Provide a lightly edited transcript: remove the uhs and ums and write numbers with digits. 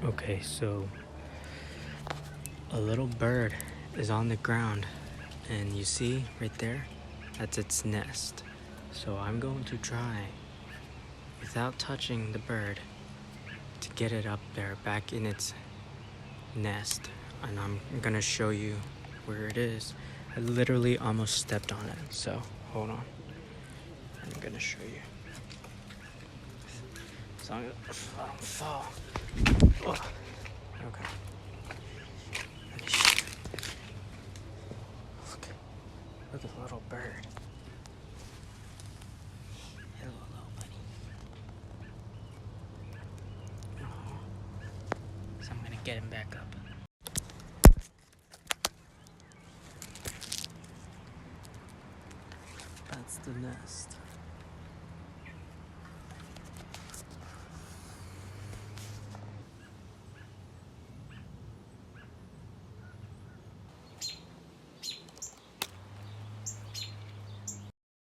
Okay, so a little bird is on the ground, and you see right there, that's its nest. So I'm going to try, without touching the bird, to get it up there back in its nest. And I'm gonna show you where it is. I literally almost stepped on it, so hold on. I'm gonna show you. As long as I don't fall. Oh, okay. Let me show you. Look at the little bird. Hello, little buddy. Oh. So I'm gonna get him back up. That's the nest.